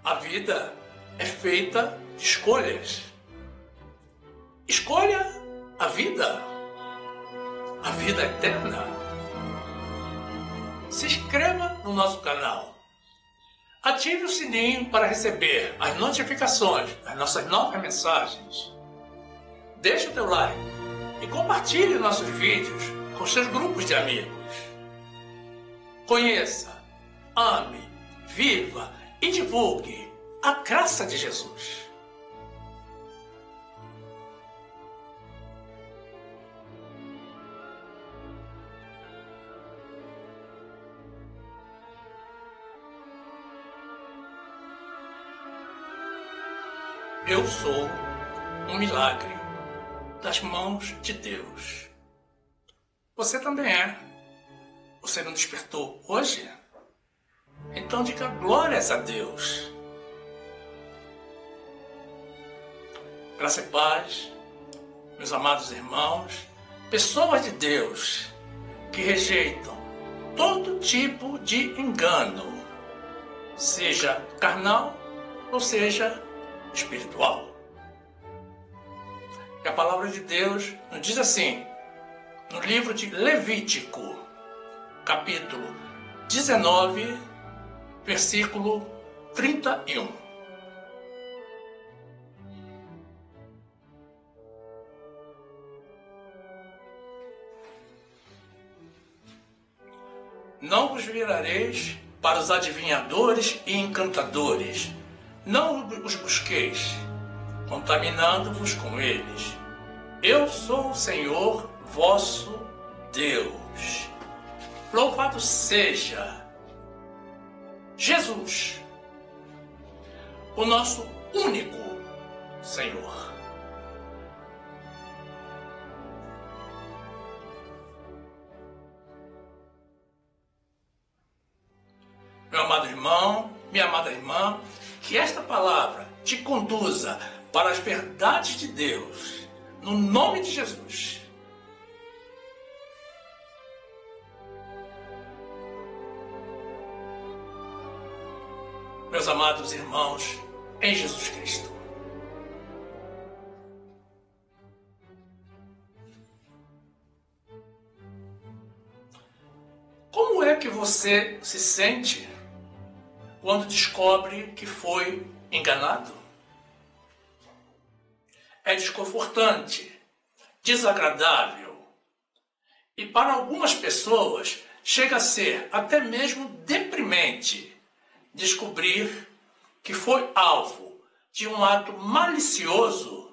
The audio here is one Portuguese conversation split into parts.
A vida é feita de escolhas. Escolha a vida eterna. Se inscreva no nosso canal. Ative o sininho para receber as notificações das nossas novas mensagens. Deixe o teu like e compartilhe nossos vídeos com seus grupos de amigos. Conheça, ame, viva e divulgue a graça de Jesus. Eu sou um milagre das mãos de Deus. Você também é. Você não despertou hoje? Então diga glórias a Deus. Graça e paz, meus amados irmãos, pessoas de Deus que rejeitam todo tipo de engano, seja carnal ou seja espiritual. E a palavra de Deus nos diz assim, no livro de Levítico, capítulo 19, versículo 31. Não vos virareis para os adivinhadores e encantadores, não os busqueis, contaminando-vos com eles. Eu sou o Senhor vosso Deus. Louvado seja Jesus, o nosso único Senhor. Meu amado irmão, minha amada irmã, que esta palavra te conduza para as verdades de Deus, no nome de Jesus. Meus amados irmãos, em Jesus Cristo. Como é que você se sente quando descobre que foi enganado? É desconfortante, desagradável e para algumas pessoas chega a ser até mesmo deprimente descobrir que foi alvo de um ato malicioso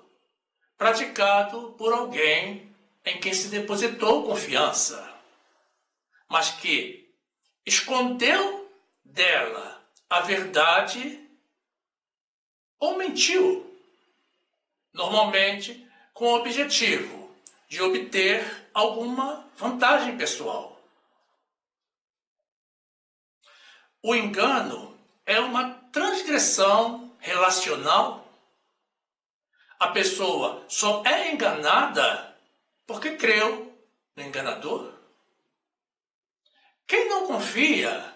praticado por alguém em quem se depositou confiança, mas que escondeu dela a verdade ou mentiu, normalmente com o objetivo de obter alguma vantagem pessoal. O engano é uma transgressão relacional. A pessoa só é enganada porque creu no enganador. Quem não confia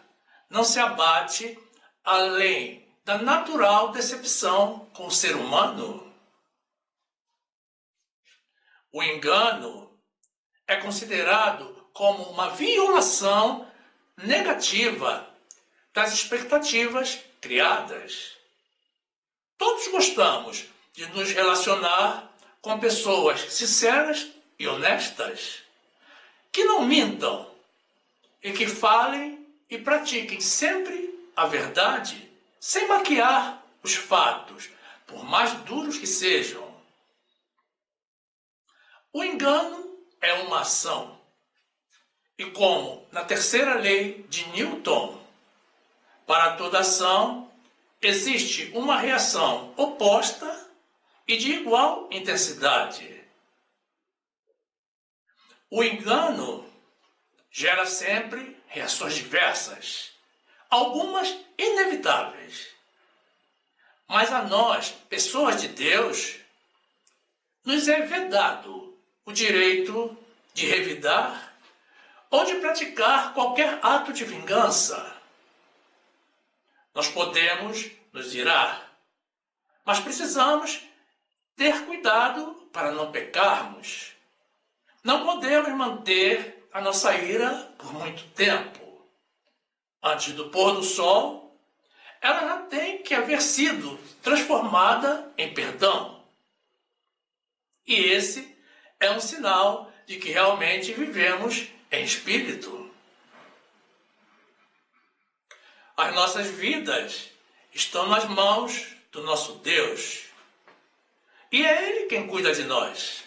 não se abate além da natural decepção com o ser humano. O engano é considerado como uma violação negativa das expectativas criadas. Todos gostamos de nos relacionar com pessoas sinceras e honestas, que não mintam e que falem e pratiquem sempre a verdade, sem maquiar os fatos, por mais duros que sejam. O engano é uma ação. E como na terceira lei de Newton, para toda ação existe uma reação oposta e de igual intensidade. O engano gera sempre reações diversas, algumas inevitáveis. Mas a nós, pessoas de Deus, nos é vedado o direito de revidar ou de praticar qualquer ato de vingança. Nós podemos nos irá, mas precisamos ter cuidado para não pecarmos. Não podemos manter a nossa ira por muito tempo. Antes do pôr do sol, ela já tem que haver sido transformada em perdão. E esse é um sinal de que realmente vivemos em espírito. As nossas vidas estão nas mãos do nosso Deus. E é Ele quem cuida de nós.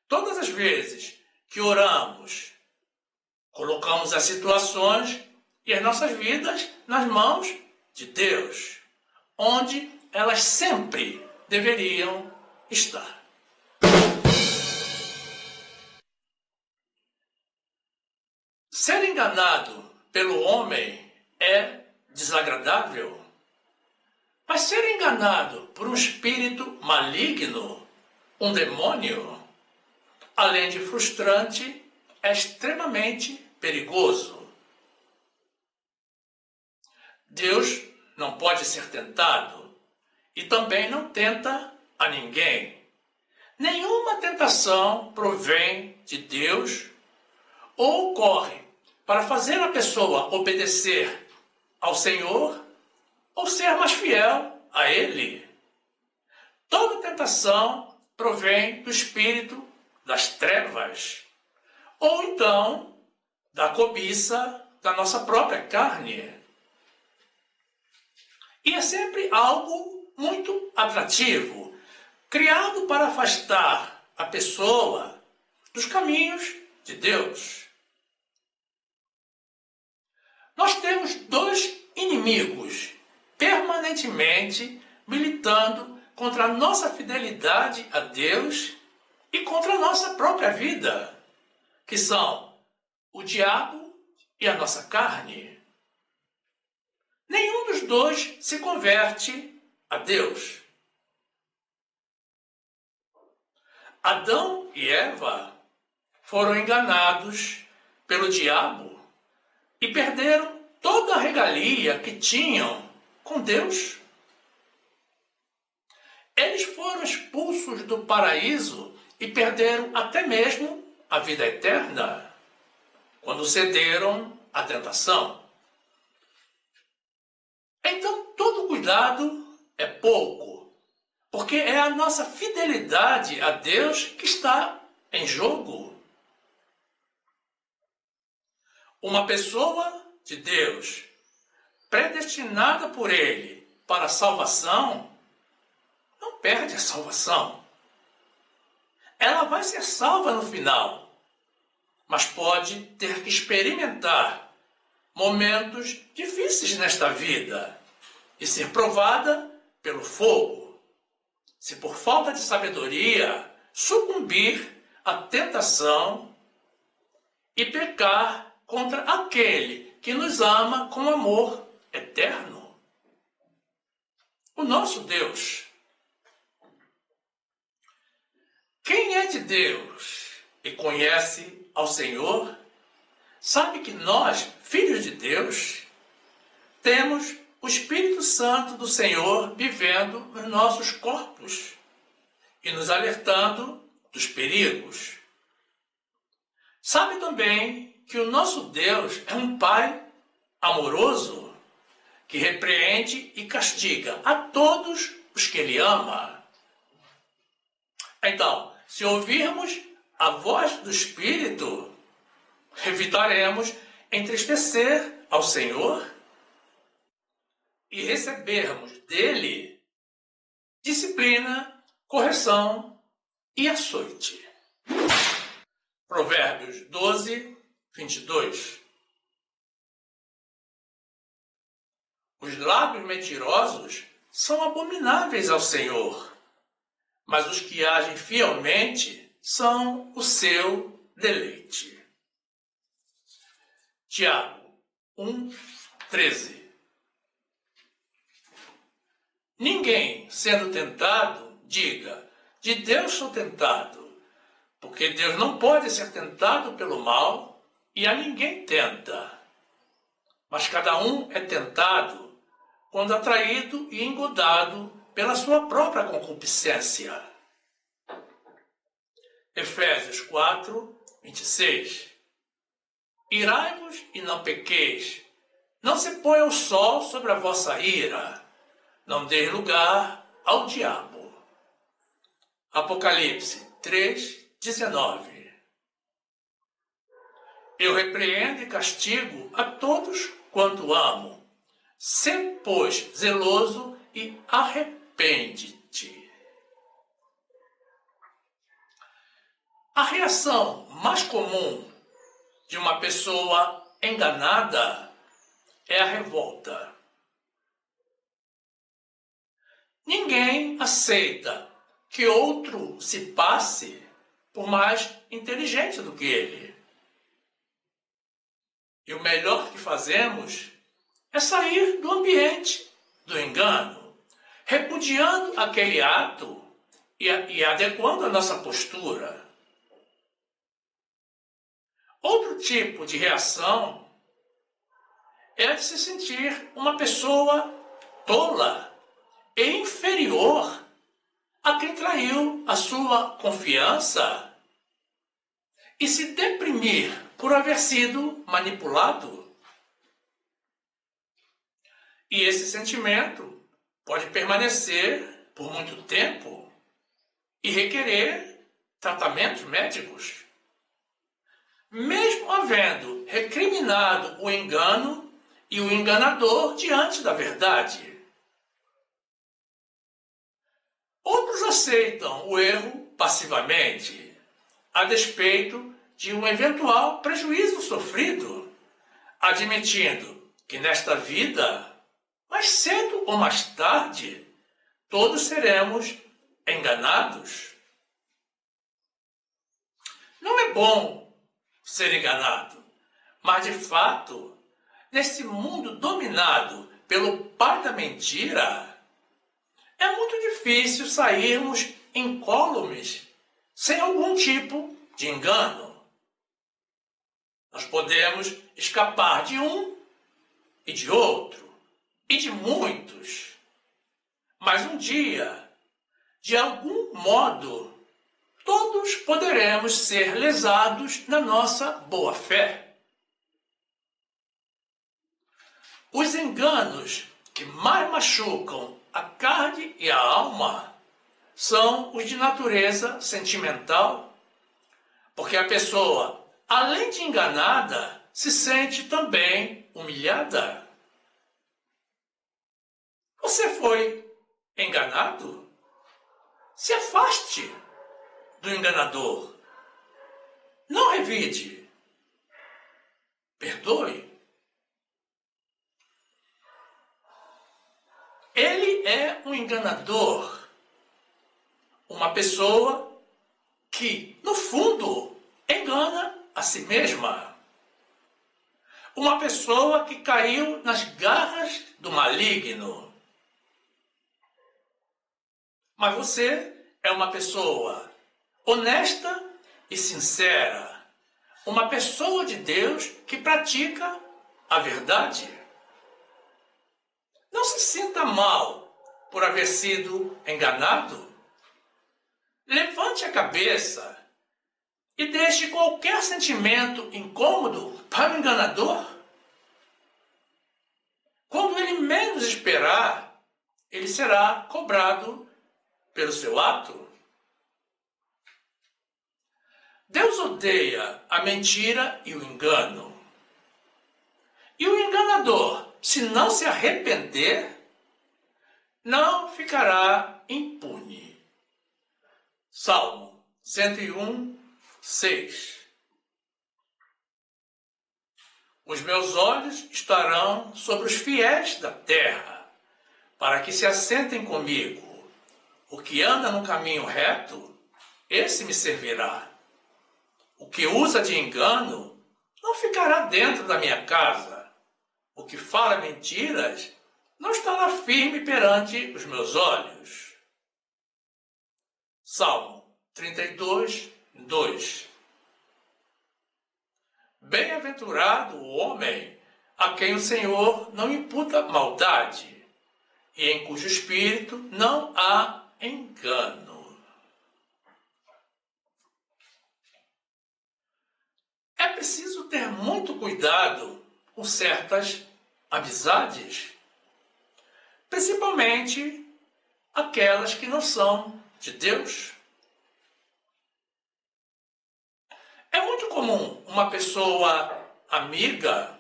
Todas as vezes que oramos, colocamos as situações e as nossas vidas nas mãos de Deus, onde elas sempre deveriam estar. Ser enganado pelo homem é desagradável, mas ser enganado por um espírito maligno, um demônio, além de frustrante, é extremamente perigoso. Deus não pode ser tentado e também não tenta a ninguém. Nenhuma tentação provém de Deus ou ocorre para fazer a pessoa obedecer ao Senhor ou ser mais fiel a Ele. Toda tentação provém do espírito das trevas, ou então da cobiça da nossa própria carne. E é sempre algo muito atrativo, criado para afastar a pessoa dos caminhos de Deus. Nós temos dois inimigos permanentemente militando contra a nossa fidelidade a Deus e contra a nossa própria vida, que são o diabo e a nossa carne. Nenhum dos dois se converte a Deus. Adão e Eva foram enganados pelo diabo e perderam toda a regalia que tinham com Deus. Eles foram expulsos do paraíso e perderam até mesmo a vida eterna, quando cederam à tentação. Então, todo cuidado é pouco, porque é a nossa fidelidade a Deus que está em jogo. Uma pessoa de Deus, predestinada por Ele para a salvação, não perde a salvação. Ela vai ser salva no final, mas pode ter que experimentar momentos difíceis nesta vida e ser provada pelo fogo. Se por falta de sabedoria sucumbir à tentação e pecar contra aquele que nos ama com amor eterno, o nosso Deus. Quem é de Deus e conhece ao Senhor, sabe que nós, filhos de Deus, temos o Espírito Santo do Senhor vivendo nos nossos corpos e nos alertando dos perigos. Sabe também que o nosso Deus é um Pai amoroso que repreende e castiga a todos os que Ele ama. Então, se ouvirmos a voz do Espírito, evitaremos entristecer ao Senhor e recebermos dele disciplina, correção e açoite. Provérbios 12, 22. Os lábios mentirosos são abomináveis ao Senhor, mas os que agem fielmente são o seu deleite. Tiago 1, 13. Ninguém, sendo tentado, diga, de Deus sou tentado, porque Deus não pode ser tentado pelo mal e a ninguém tenta. Mas cada um é tentado quando atraído e engodado pela sua própria concupiscência. Efésios 4, 26. Irai-vos e não pequeis. Não se ponha o sol sobre a vossa ira. Não dê lugar ao diabo. Apocalipse 3, 19. Eu repreendo e castigo a todos quanto amo. Sê, pois, zeloso e arrepende-te. A reação mais comum de uma pessoa enganada é a revolta. Ninguém aceita que outro se passe por mais inteligente do que ele. E o melhor que fazemos é sair do ambiente do engano, repudiando aquele ato e adequando a nossa postura. Outro tipo de reação é a de se sentir uma pessoa tola e inferior a quem traiu a sua confiança e se deprimir por haver sido manipulado. E esse sentimento pode permanecer por muito tempo e requerer tratamentos médicos. Mesmo havendo recriminado o engano e o enganador diante da verdade. Outros aceitam o erro passivamente, a despeito de um eventual prejuízo sofrido, admitindo que nesta vida, mais cedo ou mais tarde, todos seremos enganados. Não é bom ser enganado, mas de fato, nesse mundo dominado pelo pai da mentira, é muito difícil sairmos incólumes sem algum tipo de engano. Nós podemos escapar de um e de outro, e de muitos. Mas um dia, de algum modo, todos poderemos ser lesados na nossa boa-fé. Os enganos que mais machucam a carne e a alma são os de natureza sentimental, porque a pessoa, além de enganada, se sente também humilhada. Você foi enganado? Se afaste do enganador. Não revide. Perdoe. Ele é um enganador. Uma pessoa que, no fundo, engana a si mesma. Uma pessoa que caiu nas garras do maligno. Mas você é uma pessoa honesta e sincera. Uma pessoa de Deus que pratica a verdade. Não se sinta mal por haver sido enganado. Levante a cabeça e deixe qualquer sentimento incômodo para o enganador. Quando ele menos esperar, ele será cobrado pelo seu ato. Deus odeia a mentira e o engano. E o enganador, se não se arrepender, não ficará impune. Salmo 101, 6. Os meus olhos estarão sobre os fiéis da terra, para que se assentem comigo. O que anda no caminho reto, esse me servirá. O que usa de engano, não ficará dentro da minha casa. O que fala mentiras, não estará firme perante os meus olhos. Salmo 32, 2. Bem-aventurado o homem a quem o Senhor não imputa maldade e em cujo espírito não há engano. É preciso ter muito cuidado com certas amizades, principalmente aquelas que não são de Deus. É muito comum uma pessoa amiga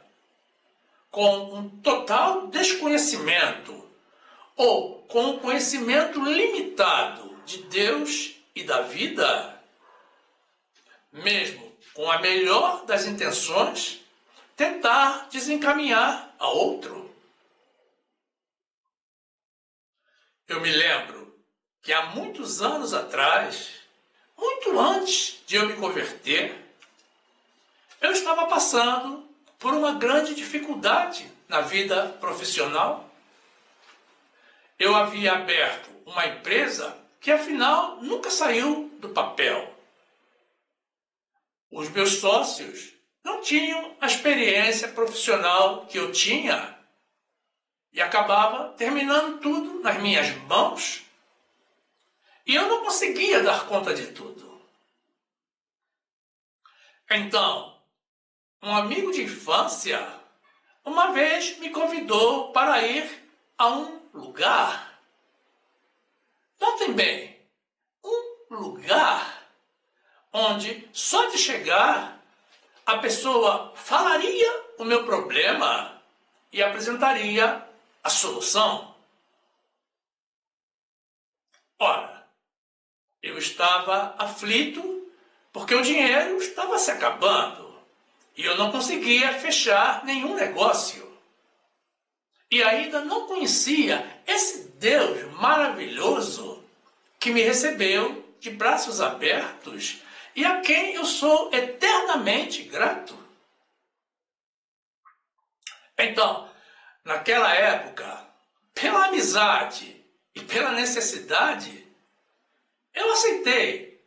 com um total desconhecimento ou com um conhecimento limitado de Deus e da vida, mesmo com a melhor das intenções, tentar desencaminhar a outro. Eu me lembro que há muitos anos atrás, muito antes de eu me converter, eu estava passando por uma grande dificuldade na vida profissional. Eu havia aberto uma empresa que, afinal, nunca saiu do papel. Os meus sócios não tinham a experiência profissional que eu tinha e acabava terminando tudo nas minhas mãos. E eu não conseguia dar conta de tudo. Então, um amigo de infância uma vez me convidou para ir a um lugar. Notem bem, um lugar onde só de chegar a pessoa falaria o meu problema e apresentaria a solução. Ora, eu estava aflito porque o dinheiro estava se acabando e eu não conseguia fechar nenhum negócio. E ainda não conhecia esse Deus maravilhoso que me recebeu de braços abertos e a quem eu sou eternamente grato. Então, naquela época, pela amizade e pela necessidade, eu aceitei,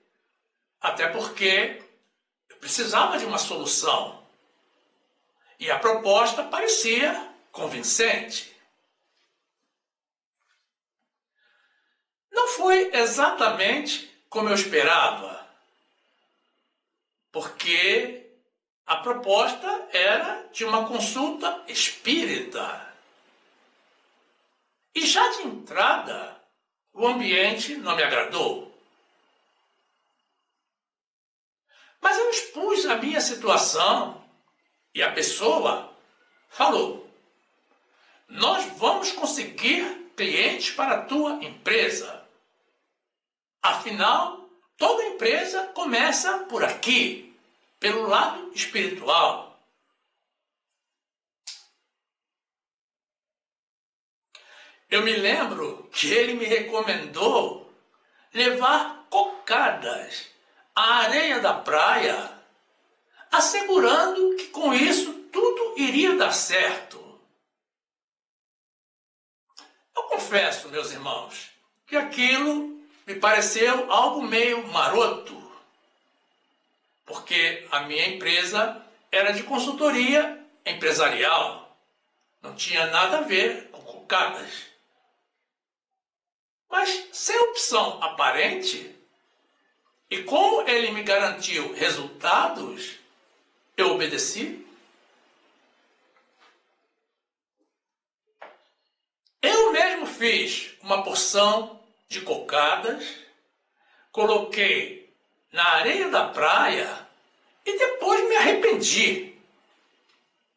até porque eu precisava de uma solução. E a proposta parecia convincente. Não foi exatamente como eu esperava, porque a proposta era de uma consulta espírita. E já de entrada, o ambiente não me agradou. Mas eu expus a minha situação e a pessoa falou: nós vamos conseguir clientes para a tua empresa. Afinal, toda empresa começa por aqui, pelo lado espiritual. Eu me lembro que ele me recomendou levar cocadas à areia da praia, assegurando que com isso tudo iria dar certo. Eu confesso, meus irmãos, que aquilo me pareceu algo meio maroto, porque a minha empresa era de consultoria empresarial, não tinha nada a ver com cocadas. Mas sem opção aparente, e como ele me garantiu resultados, eu obedeci. Eu mesmo fiz uma porção de cocadas, coloquei na areia da praia e depois me arrependi,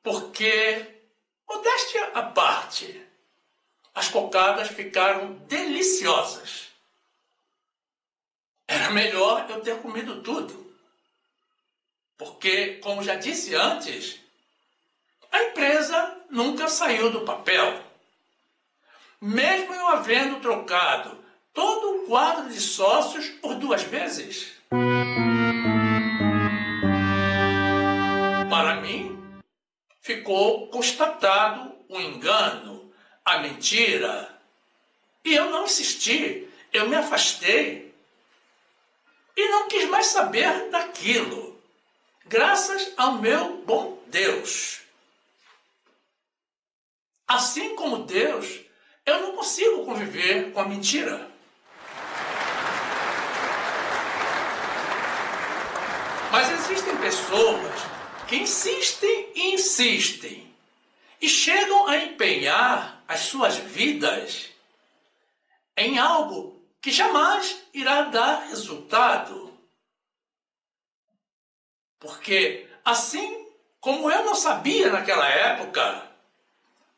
porque, modéstia à parte, as cocadas ficaram deliciosas. Era melhor eu ter comido tudo, porque, como já disse antes, a empresa nunca saiu do papel. Mesmo eu havendo trocado todo o quadro de sócios por 2 vezes. Para mim, ficou constatado o engano, a mentira. E eu não insisti, eu me afastei. E não quis mais saber daquilo, graças ao meu bom Deus. Assim como Deus Eu não consigo conviver com a mentira. Mas existem pessoas que insistem e insistem e chegam a empenhar as suas vidas em algo que jamais irá dar resultado. Porque, assim como eu não sabia naquela época,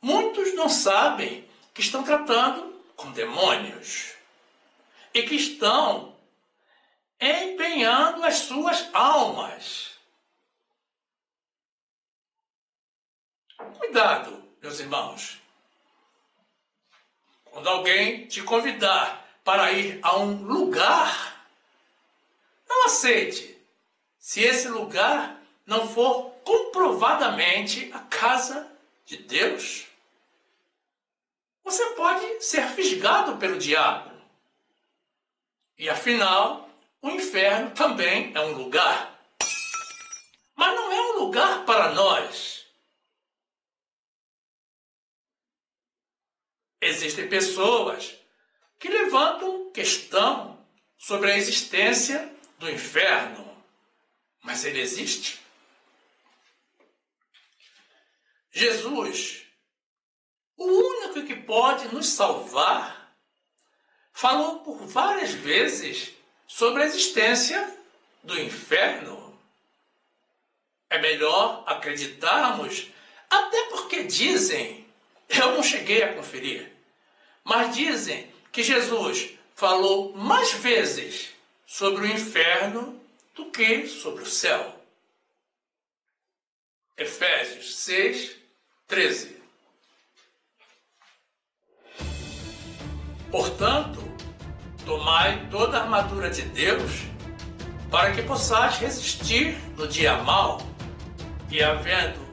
muitos não sabem que estão tratando com demônios e que estão empenhando as suas almas. Cuidado, meus irmãos. Quando alguém te convidar para ir a um lugar, não aceite, se esse lugar não for comprovadamente a casa de Deus. Você pode ser fisgado pelo diabo. E afinal, o inferno também é um lugar. Mas não é um lugar para nós. Existem pessoas que levantam questão sobre a existência do inferno. Mas ele existe? Jesus, o único que pode nos salvar, falou por várias vezes sobre a existência do inferno. É melhor acreditarmos, até porque dizem, eu não cheguei a conferir, mas dizem que Jesus falou mais vezes sobre o inferno do que sobre o céu. Efésios 6, 13. Portanto, tomai toda a armadura de Deus, para que possais resistir no dia mau, e havendo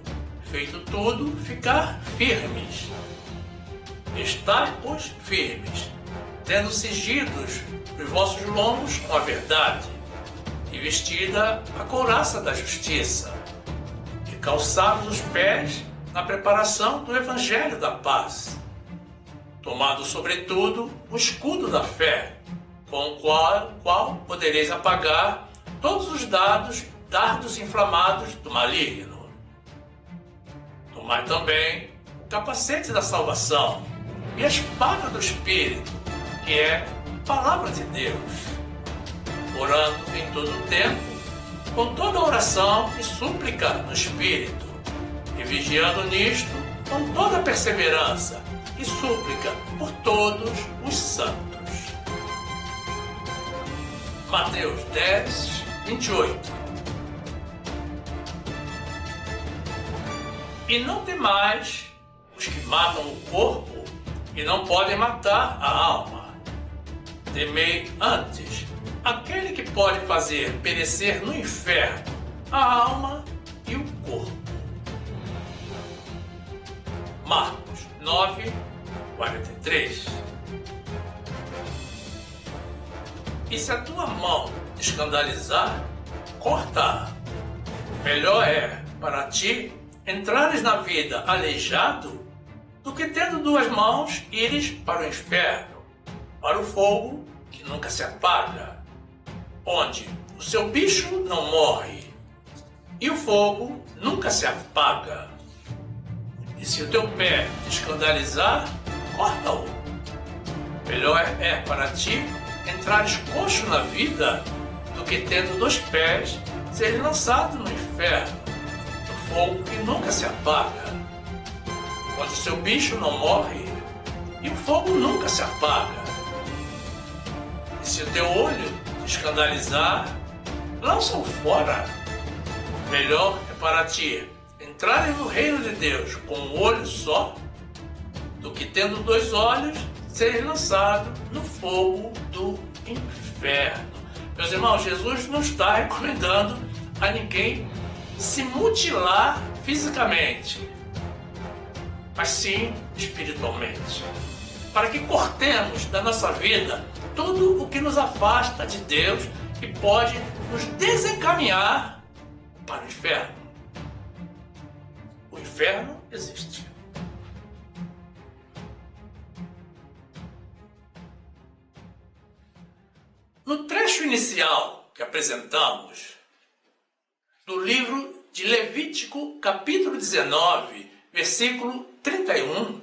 feito tudo, ficar firmes. Estai, pois, firmes, tendo cingidos os vossos lombos com a verdade, e vestida a couraça da justiça, e calçados os pés na preparação do evangelho da paz, tomado sobretudo o escudo da fé, com o qual podereis apagar todos os dardos inflamados do maligno. Tomai também o capacete da salvação e a espada do Espírito, que é a palavra de Deus, orando em todo o tempo, com toda oração e súplica no Espírito, e vigiando nisto com toda perseverança e súplica por todos os santos. Mateus 10, 28. E não temais os que matam o corpo e não podem matar a alma. Temei antes aquele que pode fazer perecer no inferno a alma e o corpo. Marcos 9, 43. E se a tua mão te escandalizar, corta-a. Melhor é para ti entrares na vida aleijado do que tendo duas mãos ires para o inferno, para o fogo que nunca se apaga, onde o seu bicho não morre e o fogo nunca se apaga. E se o teu pé te escandalizar, corta-o. Melhor é para ti entrares coxo na vida do que tendo dois pés seres lançado no inferno, no fogo que nunca se apaga, onde o seu bicho não morre e o fogo nunca se apaga. E se o teu olho te escandalizar, lança-o fora. Melhor é para ti entrares no reino de Deus com um olho só, do que tendo dois olhos, seres lançado no fogo do inferno. Meus irmãos, Jesus não está recomendando a ninguém se mutilar fisicamente, mas sim espiritualmente, para que cortemos da nossa vida tudo o que nos afasta de Deus e pode nos desencaminhar para o inferno. O inferno existe. inicial que apresentamos, do livro de Levítico, capítulo 19, versículo 31,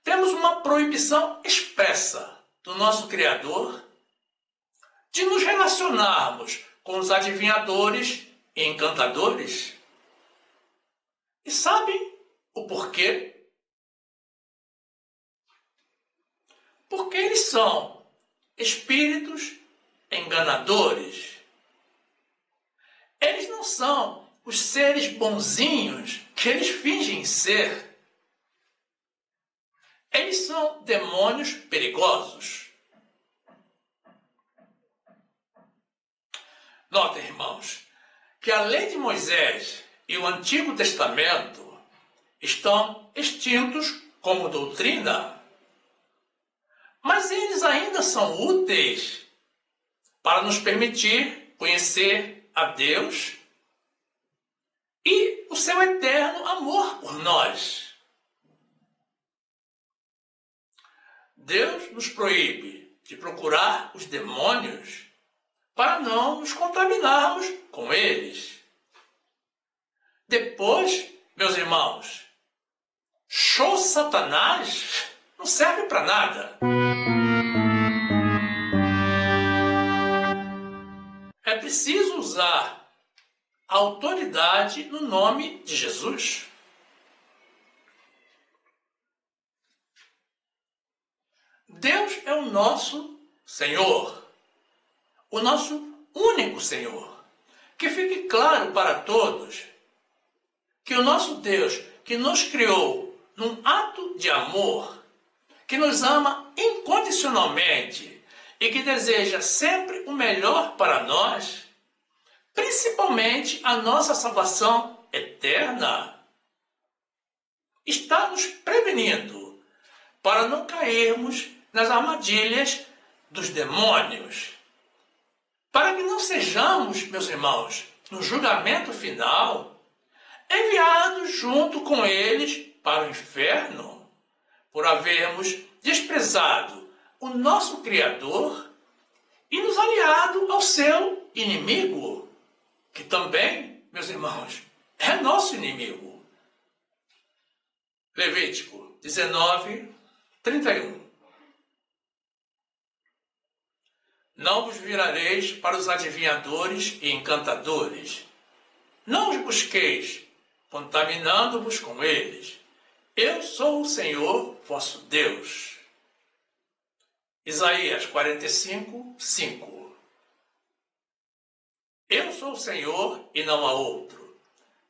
temos uma proibição expressa do nosso Criador de nos relacionarmos com os adivinhadores e encantadores. E sabem o porquê? Porque eles são espíritos enganadores. Eles não são os seres bonzinhos que eles fingem ser. Eles são demônios perigosos. Notem, irmãos, que a lei de Moisés e o Antigo Testamento estão extintos como doutrina, mas eles ainda são úteis para nos permitir conhecer a Deus e o seu eterno amor por nós. Deus nos proíbe de procurar os demônios para não nos contaminarmos com eles. Depois, meus irmãos, show Satanás não serve para nada. É preciso usar a autoridade no nome de Jesus. Deus é o nosso Senhor, o nosso único Senhor. Que fique claro para todos que o nosso Deus, que nos criou num ato de amor, que nos ama incondicionalmente e que deseja sempre o melhor para nós, principalmente a nossa salvação eterna, está nos prevenindo para não cairmos nas armadilhas dos demônios, para que não sejamos, meus irmãos, no julgamento final, enviados junto com eles para o inferno, por havermos desprezado o nosso Criador e nos aliado ao seu inimigo, que também, meus irmãos, é nosso inimigo. Levítico 19, 31. Não vos virareis para os adivinhadores e encantadores. Não os busqueis, contaminando-vos com eles. Eu sou o Senhor, vosso Deus. Isaías 45, 5. Eu sou o Senhor e não há outro.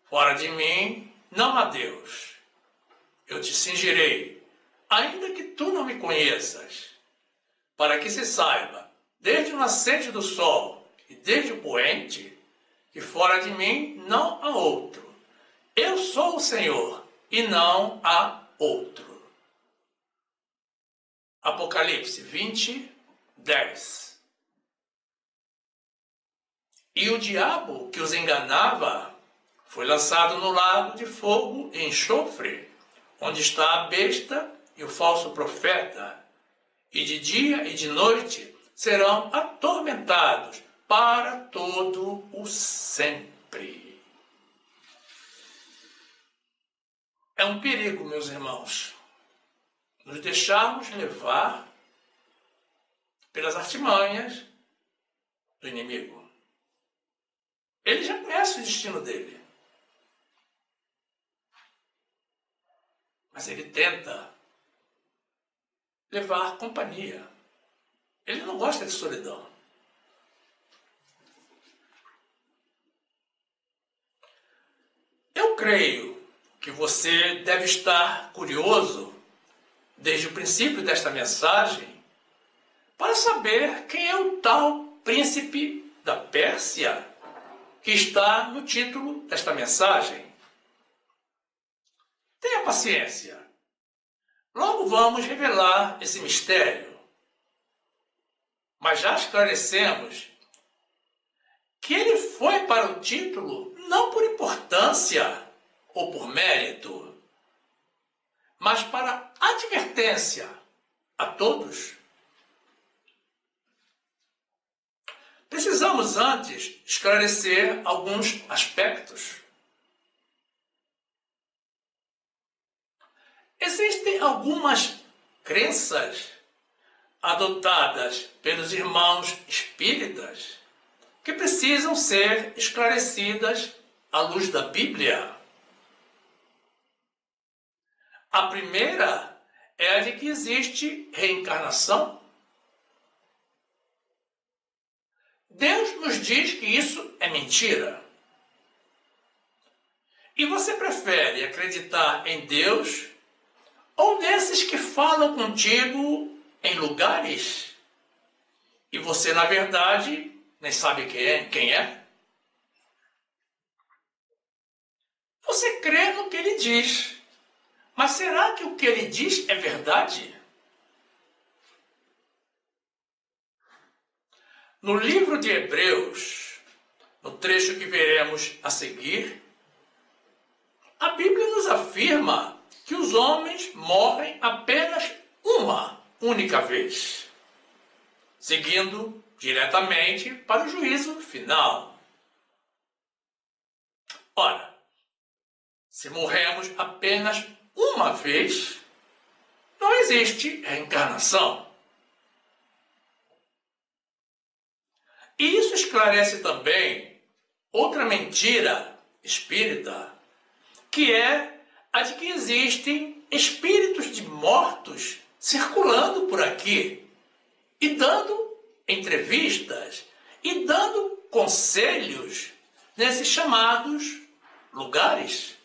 Fora de mim não há Deus. Eu te cingirei, ainda que tu não me conheças, para que se saiba, desde o nascente do sol e desde o poente, que fora de mim não há outro. Eu sou o Senhor e não há outro. Apocalipse 20, 10. E o diabo que os enganava foi lançado no lago de fogo e enxofre, onde está a besta e o falso profeta, e de dia e de noite serão atormentados para todo o sempre. É um perigo, meus irmãos, nos deixarmos levar pelas artimanhas do inimigo. Ele já conhece o destino dele. Mas ele tenta levar companhia. Ele não gosta de solidão. Eu creio que você deve estar curioso, desde o princípio desta mensagem, para saber quem é o tal príncipe da Pérsia que está no título desta mensagem. Tenha paciência. Logo vamos revelar esse mistério. Mas já esclarecemos que ele foi para o título não por importância ou por mérito, mas para advertência a todos. precisamos antes esclarecer alguns aspectos. Existem algumas crenças adotadas pelos irmãos espíritas que precisam ser esclarecidas à luz da Bíblia. A primeira é a de que existe reencarnação. Deus nos diz que isso é mentira. E você prefere acreditar em Deus ou nesses que falam contigo em lugares e você, na verdade, nem sabe quem é? Você crê no que ele diz, mas será que o que ele diz é verdade? No livro de Hebreus, no trecho que veremos a seguir, a Bíblia nos afirma que os homens morrem apenas uma única vez, seguindo diretamente para o juízo final. Ora, se morremos apenas uma vez, não existe reencarnação. E isso esclarece também outra mentira espírita, que é a de que existem espíritos de mortos circulando por aqui e dando entrevistas e dando conselhos nesses chamados lugares.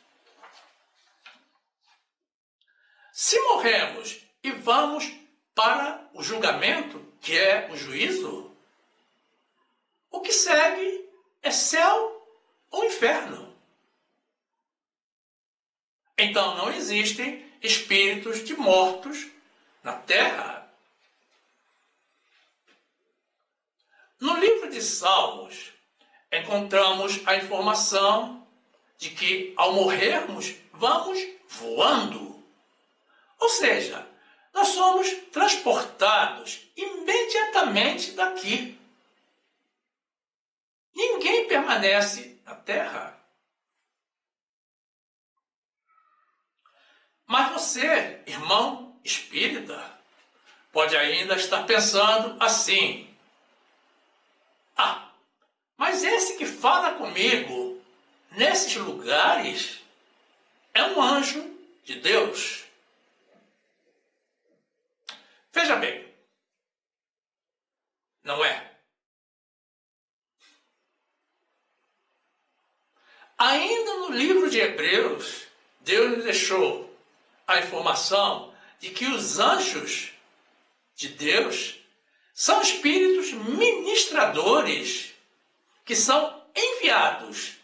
Se morremos e vamos para o julgamento, que é o juízo, o que segue é céu ou inferno. Então não existem espíritos de mortos na terra. No livro de Salmos, encontramos a informação de que ao morrermos, vamos voando. Ou seja, nós somos transportados imediatamente daqui. Ninguém permanece na terra. Mas você, irmão espírita, pode ainda estar pensando assim: ah, mas esse que fala comigo nesses lugares é um anjo de Deus. Veja bem, não é? Ainda no livro de Hebreus, Deus nos deixou a informação de que os anjos de Deus são espíritos ministradores que são enviados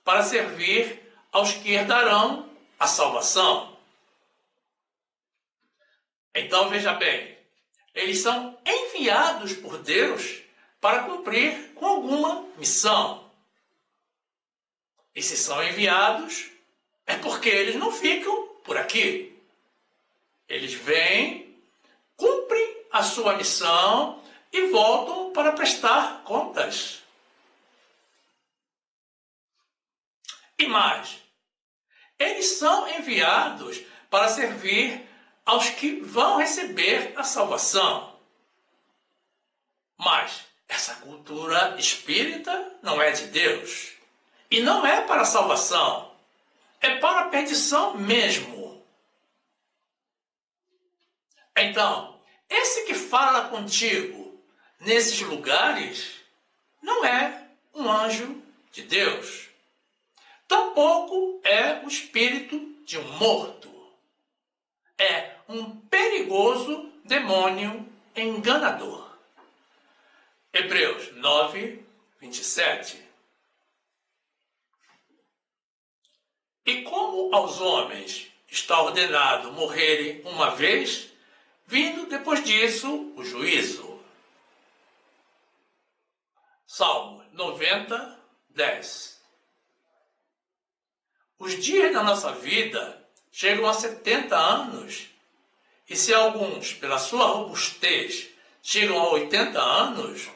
para servir aos que herdarão a salvação. Então veja bem, eles são enviados por Deus para cumprir com alguma missão. E se são enviados, é porque eles não ficam por aqui. Eles vêm, cumprem a sua missão e voltam para prestar contas. E mais, eles são enviados para servir aos que vão receber a salvação. Mas essa cultura espírita não é de Deus. E não é para a salvação. É para a perdição mesmo. Então, esse que fala contigo nesses lugares não é um anjo de Deus. Tampouco é o espírito de um morto. É um perigoso demônio enganador. Hebreus 9, 27. E como aos homens está ordenado morrerem uma vez, vindo depois disso o juízo. Salmo 90, 10. Os dias da nossa vida chegam a 70 anos, e se alguns, pela sua robustez, chegam a 80 anos,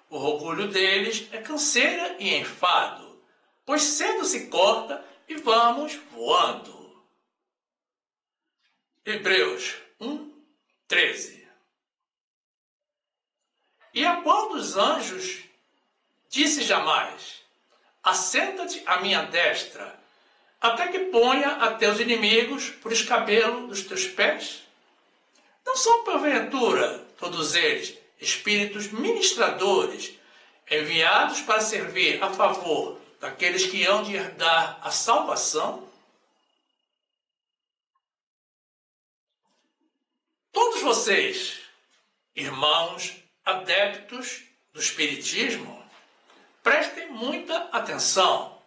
O orgulho deles é canseira e enfado, pois cedo se corta e vamos voando. Hebreus 1:13. E a qual dos anjos disse jamais: assenta-te à minha destra, até que ponha a teus inimigos por escabelo dos teus pés? Não são, porventura, todos eles espíritos ministradores, enviados para servir a favor daqueles que hão de herdar a salvação? Todos vocês, irmãos adeptos do Espiritismo, prestem muita atenção.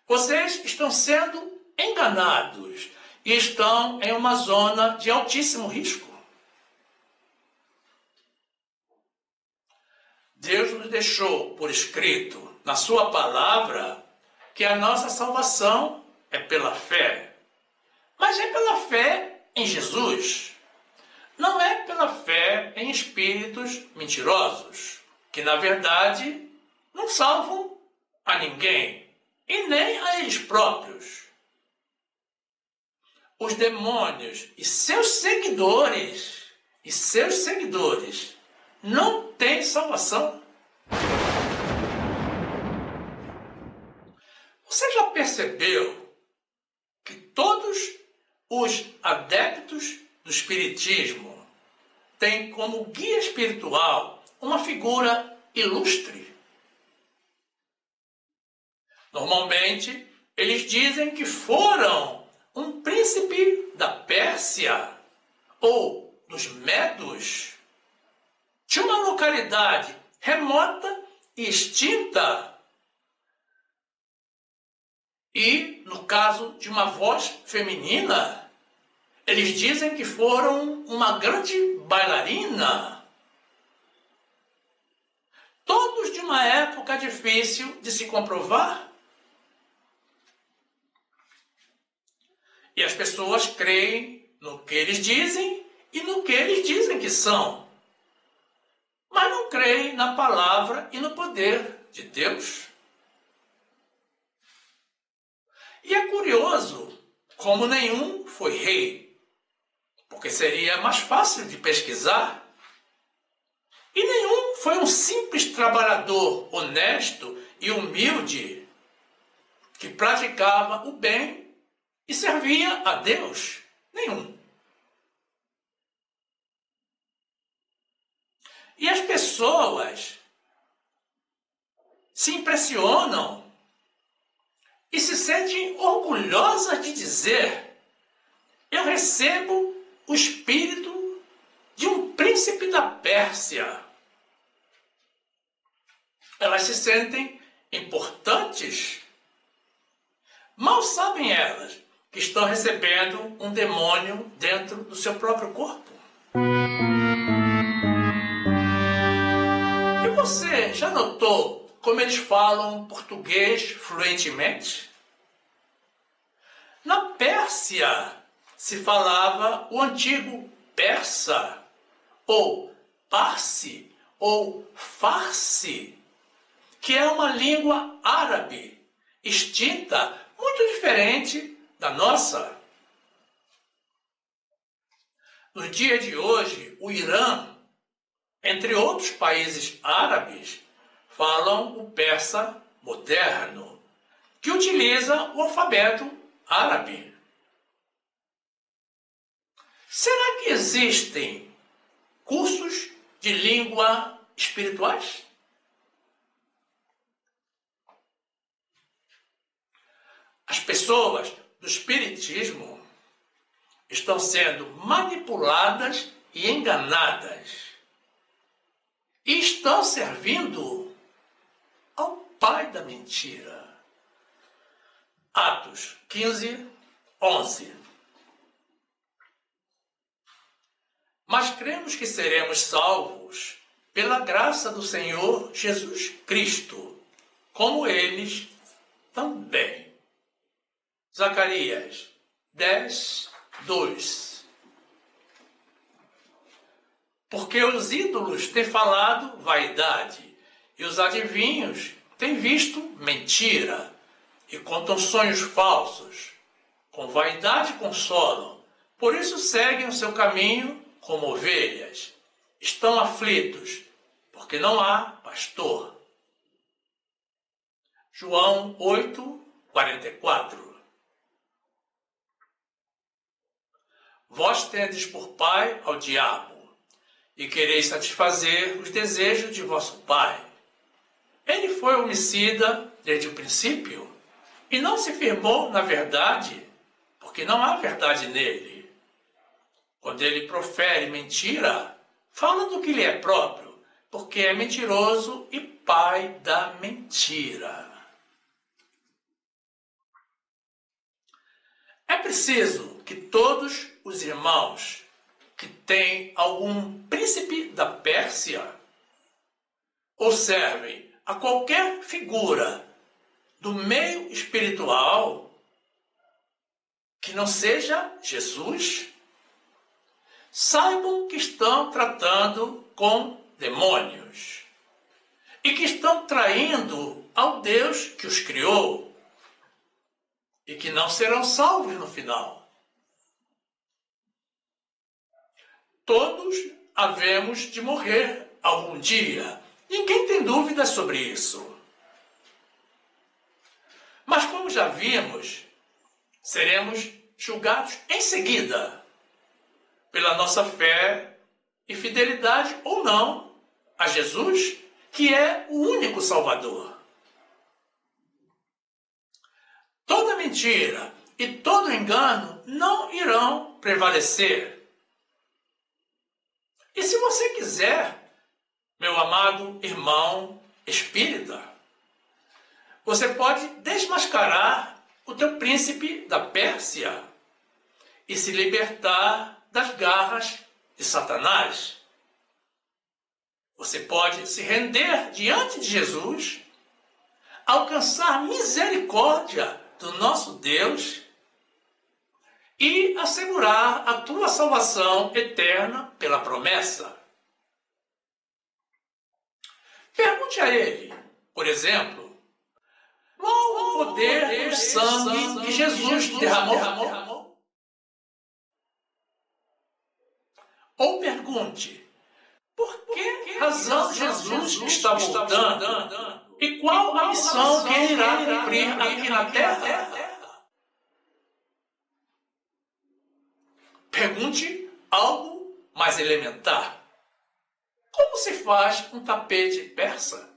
Vocês estão sendo enganados e estão em uma zona de altíssimo risco. Deus nos deixou por escrito na sua palavra que a nossa salvação é pela fé. Mas é pela fé em Jesus. Não é pela fé em espíritos mentirosos, que na verdade não salvam a ninguém e nem a eles próprios. Os demônios e seus seguidores não têm salvação. Você já percebeu que todos os adeptos do Espiritismo têm como guia espiritual uma figura ilustre? Normalmente, eles dizem que foram um príncipe da Pérsia ou dos Medos, de uma localidade remota e extinta. E, no caso de uma voz feminina, eles dizem que foram uma grande bailarina. Todos de uma época difícil de se comprovar. E as pessoas creem no que eles dizem e no que eles dizem que são. Mas não creem na palavra e no poder de Deus. E é curioso como nenhum foi rei, porque seria mais fácil de pesquisar. E nenhum foi um simples trabalhador honesto e humilde que praticava o bem e servia a Deus. Nenhum. E as pessoas se impressionam e se sentem orgulhosas de dizer: eu recebo o espírito de um príncipe da Pérsia. Elas se sentem importantes. Mal sabem elas que estão recebendo um demônio dentro do seu próprio corpo. E você já notou como eles falam português fluentemente? Na Pérsia se falava o antigo persa, ou parsi, ou farsi, que é uma língua árabe, extinta, muito diferente da nossa. No dia de hoje, o Irã, entre outros países árabes, falam o persa moderno, que utiliza o alfabeto árabe. Será que existem cursos de língua espirituais? As pessoas do Espiritismo estão sendo manipuladas e enganadas. E estão servindo ao pai da mentira. Atos 15:11. Mas cremos que seremos salvos pela graça do Senhor Jesus Cristo, como eles também. Zacarias 10:2. Porque os ídolos têm falado vaidade, e os adivinhos têm visto mentira, e contam sonhos falsos. Com vaidade consolam, por isso seguem o seu caminho como ovelhas. Estão aflitos, porque não há pastor. João 8:44. Vós tendes por pai ao diabo, e quereis satisfazer os desejos de vosso pai. Ele foi homicida desde o princípio, e não se firmou na verdade, porque não há verdade nele. Quando ele profere mentira, fala do que lhe é próprio, porque é mentiroso e pai da mentira. É preciso que todos os irmãos que têm algum príncipe da Pérsia ou servem a qualquer figura do meio espiritual que não seja Jesus, saibam que estão tratando com demônios e que estão traindo ao Deus que os criou e que não serão salvos no final. Todos havemos de morrer algum dia. Ninguém tem dúvidas sobre isso. Mas como já vimos, seremos julgados em seguida pela nossa fé e fidelidade ou não a Jesus, que é o único Salvador. Toda mentira e todo engano não irão prevalecer. E se você quiser, meu amado irmão espírita, você pode desmascarar o teu príncipe da Pérsia e se libertar das garras de Satanás. Você pode se render diante de Jesus, alcançar misericórdia do nosso Deus e assegurar a tua salvação eterna pela promessa. Pergunte a ele, por exemplo, qual o poder do sangue que Jesus derramou? Ou pergunte, por que razão Jesus está voltando? E qual a missão que ele irá cumprir aqui na terra? Pergunte algo mais elementar. Como se faz um tapete persa?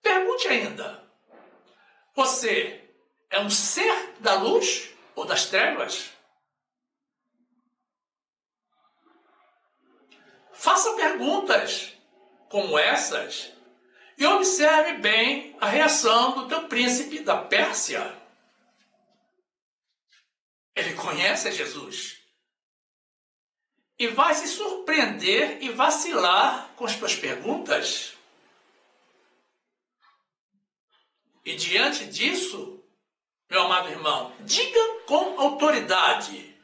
Pergunte ainda, você é um ser da luz ou das trevas? Faça perguntas como essas e observe bem a reação do teu príncipe da Pérsia. Ele conhece Jesus e vai se surpreender e vacilar com as tuas perguntas. E diante disso, meu amado irmão, diga com autoridade: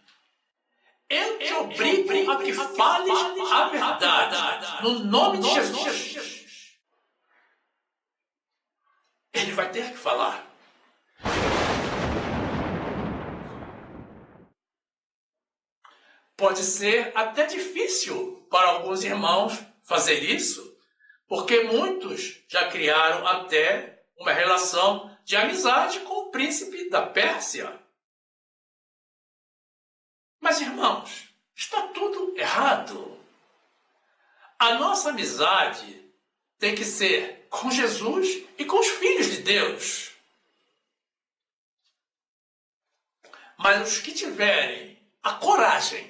eu te obrigo a que fales a verdade, no nome de Jesus. Ele vai ter que falar. Pode ser até difícil para alguns irmãos fazer isso, porque muitos já criaram até uma relação de amizade com o príncipe da Pérsia. Mas, irmãos, está tudo errado. A nossa amizade tem que ser com Jesus e com os filhos de Deus. Mas os que tiverem a coragem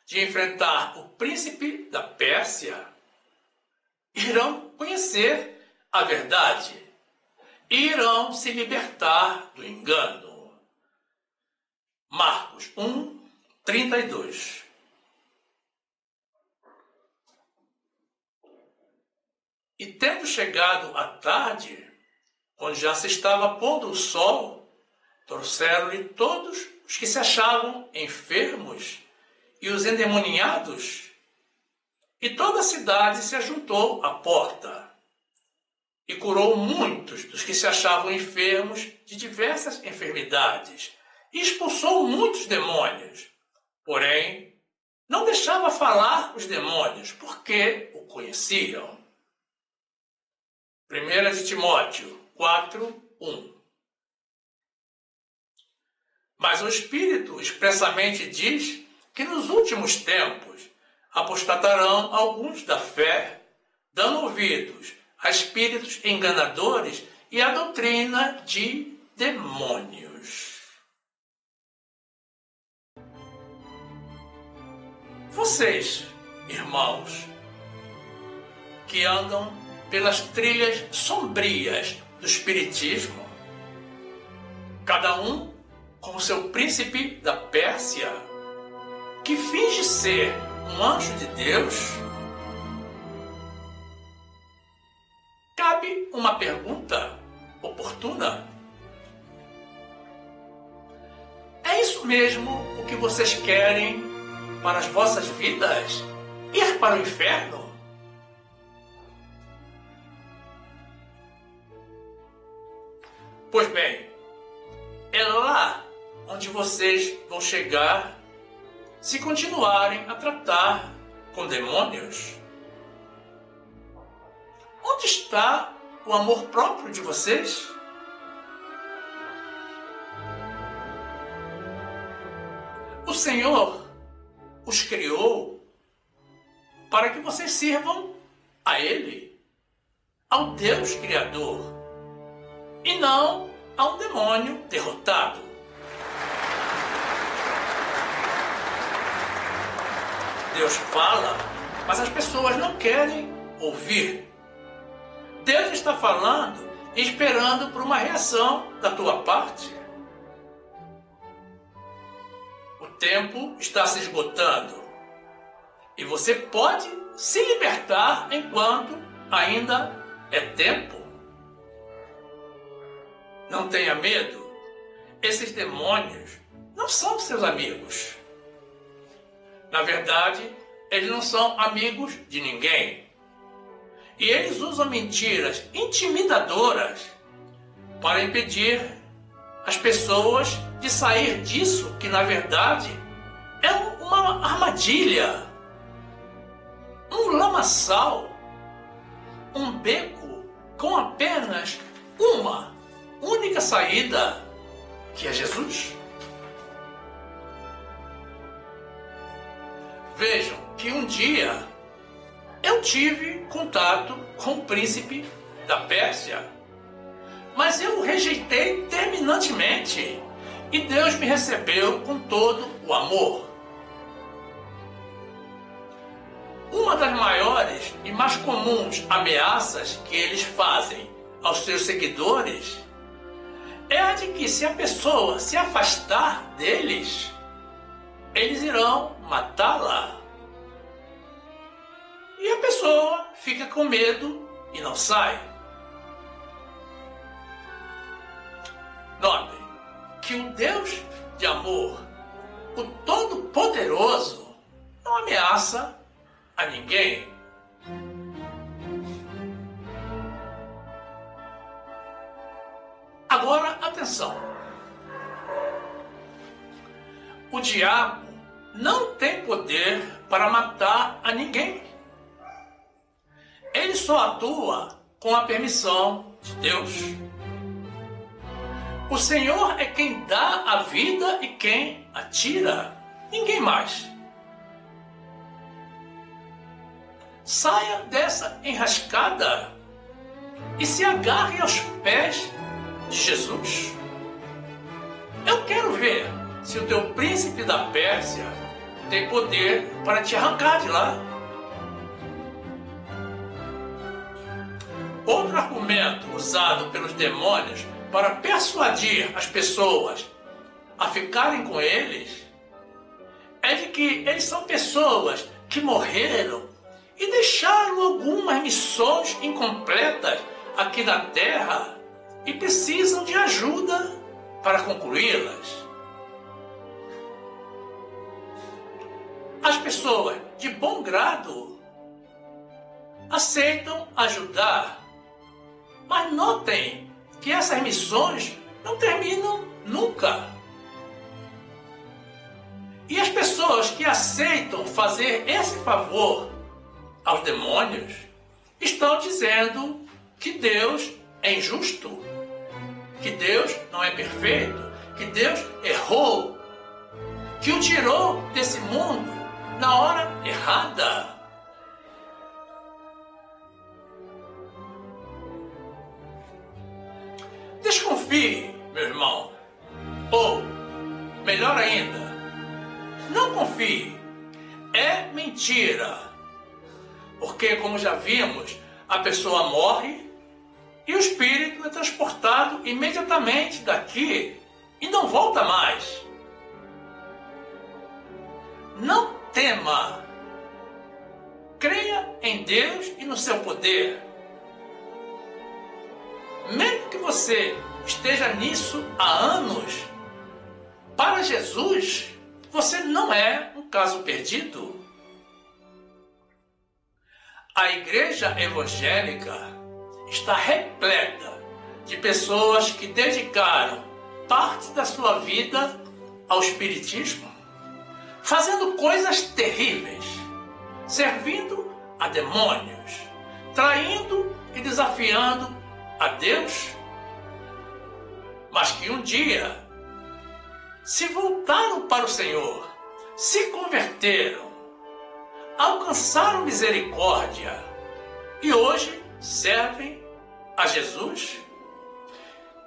de enfrentar o príncipe da Pérsia irão conhecer a verdade e irão se libertar do engano. Marcos 1:32. E tendo chegado a tarde, quando já se estava pondo o sol, trouxeram-lhe todos os que se achavam enfermos e os endemoniados. E toda a cidade se ajuntou à porta e curou muitos dos que se achavam enfermos de diversas enfermidades e expulsou muitos demônios. Porém, não deixava falar os demônios, porque o conheciam. 1 de Timóteo 4:1. Mas o Espírito expressamente diz que nos últimos tempos apostatarão alguns da fé, dando ouvidos a espíritos enganadores e à doutrina de demônios. Vocês, irmãos, que andam pelas trilhas sombrias do espiritismo, cada um com o seu príncipe da Pérsia, que finge ser um anjo de Deus, cabe uma pergunta oportuna. É isso mesmo o que vocês querem para as vossas vidas? Ir para o inferno? Pois bem, é lá onde vocês vão chegar se continuarem a tratar com demônios. Onde está o amor próprio de vocês? O Senhor os criou para que vocês sirvam a Ele, ao Deus Criador, e não a um demônio derrotado. Deus fala, mas as pessoas não querem ouvir. Deus está falando e esperando por uma reação da tua parte. O tempo está se esgotando e você pode se libertar enquanto ainda é tempo. Não tenha medo. Esses demônios não são seus amigos. Na verdade, eles não são amigos de ninguém. E eles usam mentiras intimidadoras para impedir as pessoas de sair disso que, na verdade, é uma armadilha, um lamaçal, um beco com apenas uma única saída, que é Jesus. Vejam que um dia eu tive contato com o príncipe da Pérsia, mas eu o rejeitei terminantemente e Deus me recebeu com todo o amor. Uma das maiores e mais comuns ameaças que eles fazem aos seus seguidores é a de que, se a pessoa se afastar deles, eles irão matá-la. E a pessoa fica com medo e não sai. Notem que o Deus de amor, o Todo-Poderoso, não ameaça a ninguém. Agora, atenção. O diabo não tem poder para matar a ninguém. Ele só atua com a permissão de Deus. O Senhor é quem dá a vida e quem a tira. Ninguém mais. Saia dessa enrascada e se agarre aos pés de Jesus. Eu quero ver se o teu príncipe da Pérsia tem poder para te arrancar de lá. Outro argumento usado pelos demônios para persuadir as pessoas a ficarem com eles é de que eles são pessoas que morreram e deixaram algumas missões incompletas aqui na Terra e precisam de ajuda para concluí-las. As pessoas de bom grado aceitam ajudar, mas notem que essas missões não terminam nunca. E as pessoas que aceitam fazer esse favor aos demônios estão dizendo que Deus é injusto, que Deus não é perfeito, que Deus errou, que o tirou desse mundo na hora errada. Desconfie, meu irmão, ou, melhor ainda, não confie. É mentira. Porque, como já vimos, a pessoa morre e o espírito é transportado imediatamente daqui e não volta mais. Não tema. Creia em Deus e no seu poder. Mesmo que você esteja nisso há anos, para Jesus, você não é um caso perdido. A igreja evangélica está repleta de pessoas que dedicaram parte da sua vida ao espiritismo, fazendo coisas terríveis, servindo a demônios, traindo e desafiando a Deus, mas que um dia se voltaram para o Senhor, se converteram, alcançaram misericórdia e hoje servem a Jesus,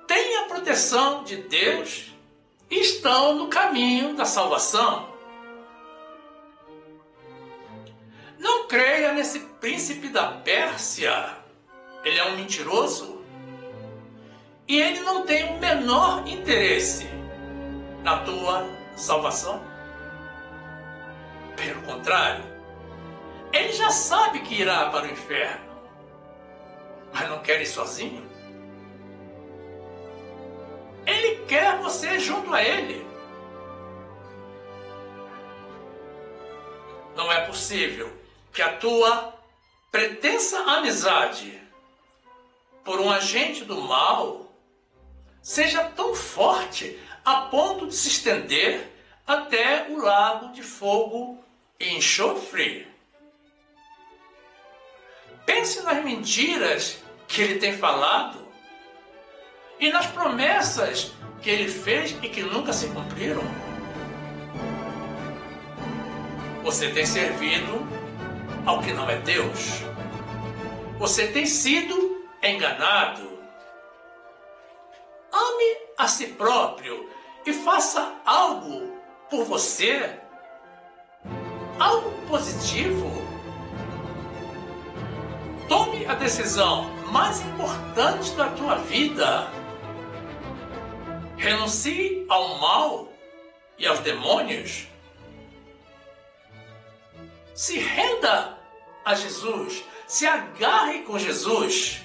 têm a proteção de Deus e estão no caminho da salvação. Não creia nesse príncipe da Pérsia. Ele é um mentiroso e ele não tem o menor interesse na tua salvação. Pelo contrário, ele já sabe que irá para o inferno, mas não quer ir sozinho. Ele quer você junto a ele. Não é possível que a tua pretensa amizade por um agente do mal seja tão forte a ponto de se estender até o lago de fogo e enxofre. Pense nas mentiras que ele tem falado e nas promessas que ele fez e que nunca se cumpriram. Você tem servido ao que não é Deus. Você tem sido enganado. Ame a si próprio e faça algo por você, algo positivo. Tome a decisão mais importante da tua vida. Renuncie ao mal e aos demônios. Se renda a Jesus, se agarre com Jesus.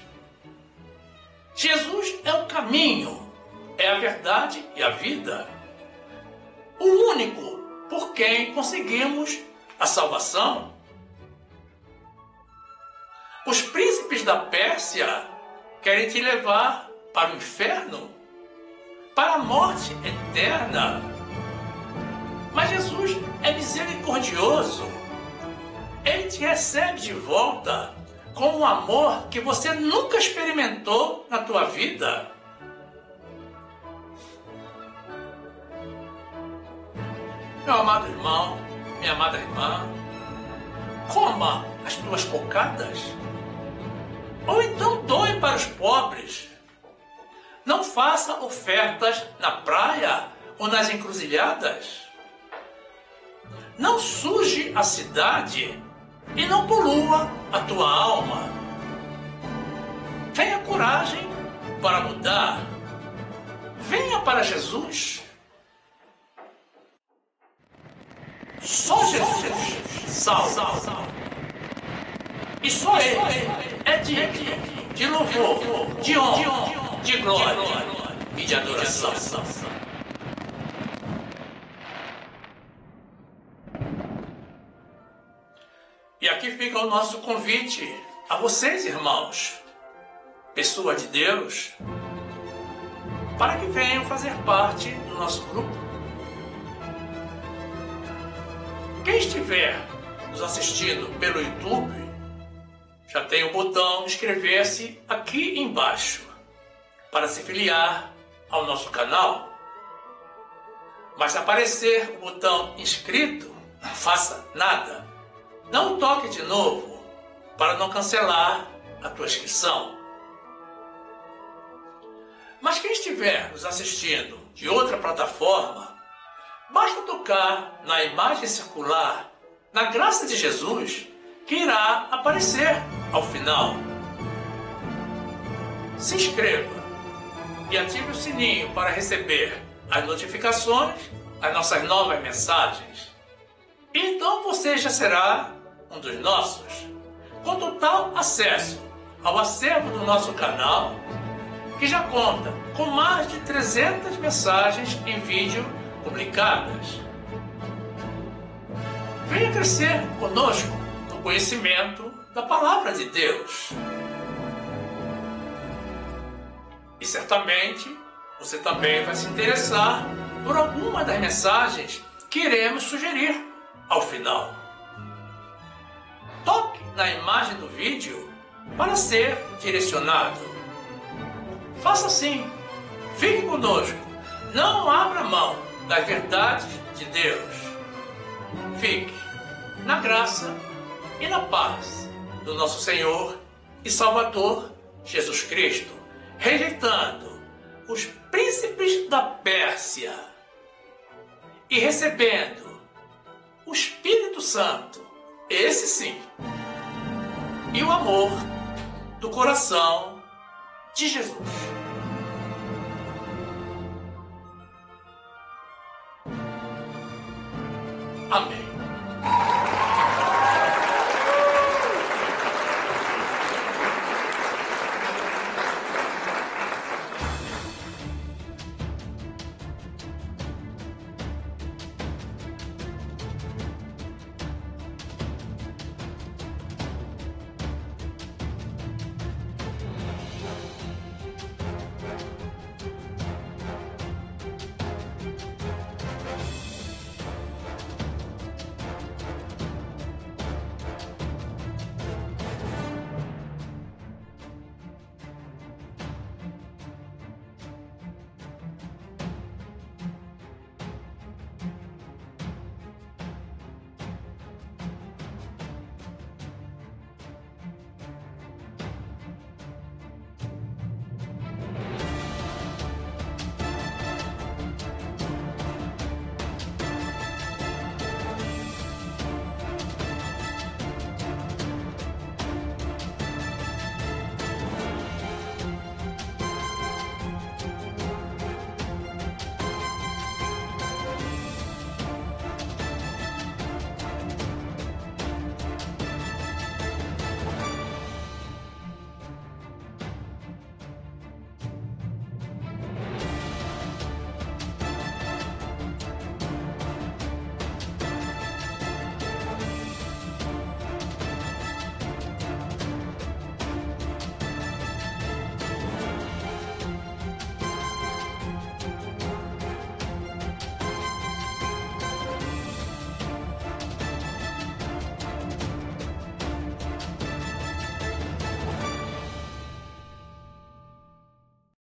Jesus é o caminho, é a verdade e a vida. O único por quem conseguimos a salvação. Os príncipes da Pérsia querem te levar para o inferno, para a morte eterna. Mas Jesus é misericordioso. Ele te recebe de volta com um amor que você nunca experimentou na tua vida. Meu amado irmão, minha amada irmã, coma as tuas cocadas, ou então doe para os pobres. Não faça ofertas na praia ou nas encruzilhadas. Não suje a cidade e não polua a tua alma. Tenha coragem para mudar. Venha para Jesus. Só Jesus salva. E só Ele é digno de louvor, de honra, de glória e de adoração. aqui fica o nosso convite a vocês, irmãos, pessoa de Deus, para que venham fazer parte do nosso grupo. Quem estiver nos assistindo pelo YouTube, já tem o botão inscrever-se aqui embaixo para se filiar ao nosso canal. Mas se aparecer o botão inscrito, não faça nada. Não toque de novo para não cancelar a tua inscrição. Mas quem estiver nos assistindo de outra plataforma, basta tocar na imagem circular, na graça de Jesus, que irá aparecer ao final. Se inscreva e ative o sininho para receber as notificações das nossas novas mensagens. Então você já será um dos nossos, com total acesso ao acervo do nosso canal, que já conta com mais de 300 mensagens em vídeo publicadas. Venha crescer conosco no conhecimento da Palavra de Deus. E certamente você também vai se interessar por alguma das mensagens que iremos sugerir ao final. Toque na imagem do vídeo para ser direcionado. Faça assim, fique conosco, não abra mão das verdades de Deus. Fique na graça e na paz do nosso Senhor e Salvador Jesus Cristo, rejeitando os príncipes da Pérsia e recebendo o Espírito Santo, esse sim, e o amor do coração de Jesus.